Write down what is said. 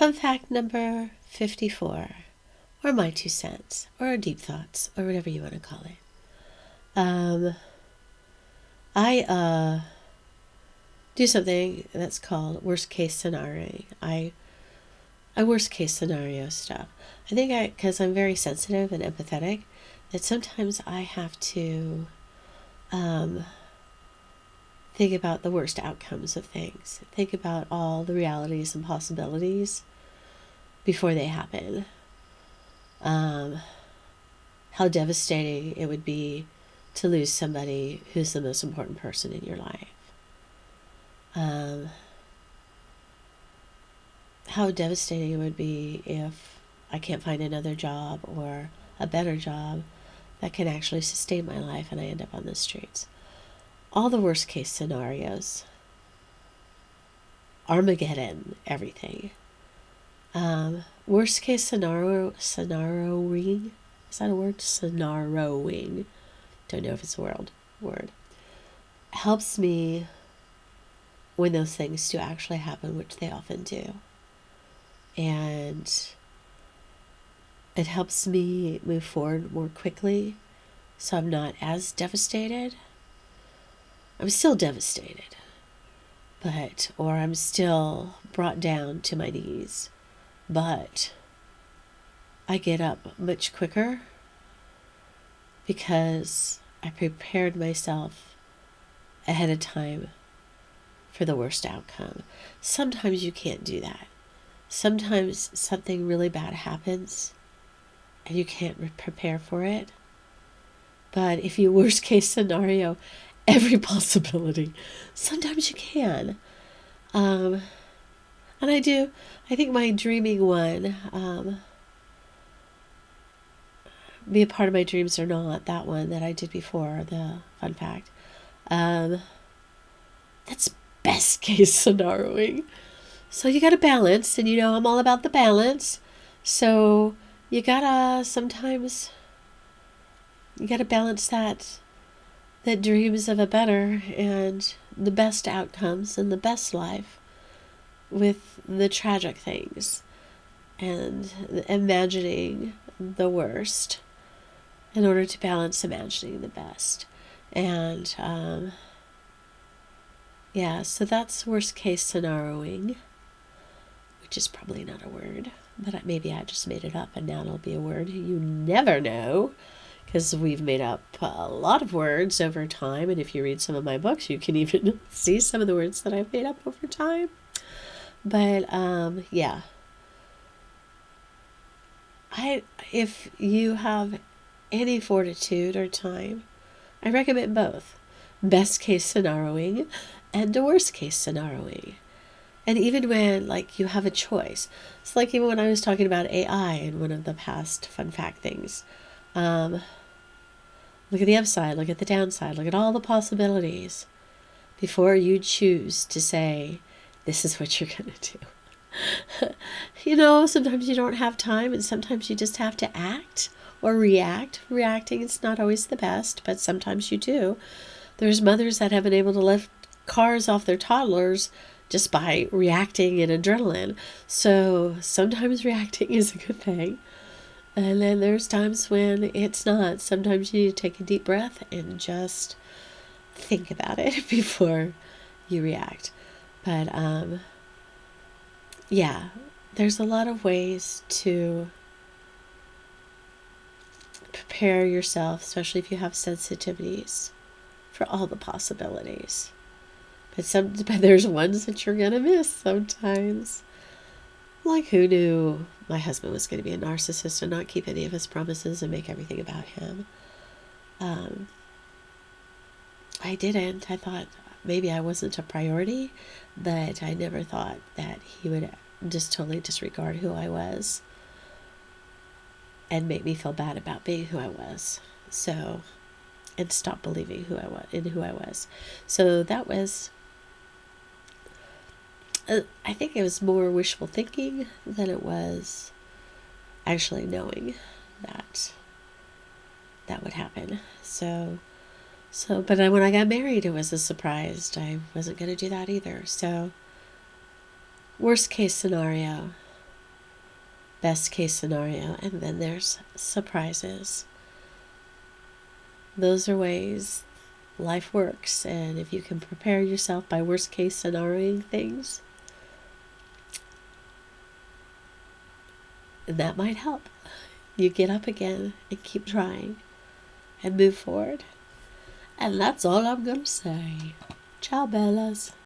Fun fact number 54, or my 2 cents, or deep thoughts, or whatever you want to call it. I do something that's called worst case scenario. I worst case scenario stuff. I think because I'm very sensitive and empathetic, that sometimes I have to think about the worst outcomes of things. Think about all the realities and possibilities before they happen. How devastating it would be to lose somebody who's the most important person in your life. How devastating it would be if I can't find another job or a better job that can actually sustain my life and I end up on the streets. All the worst case scenarios. Armageddon, everything. Worst case scenarioing. Is that a word? Scenarioing. Don't know if it's a word. Helps me when those things do actually happen, which they often do. And it helps me move forward more quickly so I'm not as devastated. I'm still devastated, or I'm still brought down to my knees, but I get up much quicker because I prepared myself ahead of time for the worst outcome. Sometimes you can't do that. Sometimes something really bad happens and you can't prepare for it. But if you worst case scenario every possibility, sometimes you can. And I do. I think my dreaming one, be a part of my dreams or not, that one that I did before, the fun fact, that's best case scenarioing. So you gotta balance, and I'm all about the balance. So you gotta balance that dreams of a better and the best outcomes and the best life with the tragic things and imagining the worst in order to balance imagining the best. And so that's worst case scenarioing, which is probably not a word, but maybe I just made it up and now it'll be a word. You never know, because we've made up a lot of words over time, and if you read some of my books, you can even see some of the words that I've made up over time. But if you have any fortitude or time, I recommend both best case scenarioing and the worst case scenarioing. And even when you have a choice, it's like even when I was talking about AI in one of the past fun fact things. Look at the upside, look at the downside, look at all the possibilities before you choose to say, this is what you're going to do. Sometimes you don't have time, and sometimes you just have to act or react. Reacting is not always the best, but sometimes you do. There's mothers that have been able to lift cars off their toddlers just by reacting in adrenaline. So sometimes reacting is a good thing. And then there's times when it's not. Sometimes you need to take a deep breath and just think about it before you react. But there's a lot of ways to prepare yourself, especially if you have sensitivities, for all the possibilities. But there's ones that you're gonna miss sometimes. Like, who knew my husband was going to be a narcissist and not keep any of his promises and make everything about him? I didn't. I thought maybe I wasn't a priority, but I never thought that he would just totally disregard who I was and make me feel bad about being who I was. So, and stop believing who I was. So that was, I think it was more wishful thinking than it was actually knowing that would happen. But when I got married, it was a surprise. I wasn't going to do that either. So, worst case scenario, best case scenario, and then there's surprises. Those are ways life works, and if you can prepare yourself by worst case scenarioing things, that might help you get up again and keep trying and move forward. And that's all I'm gonna say. Ciao, Bellas.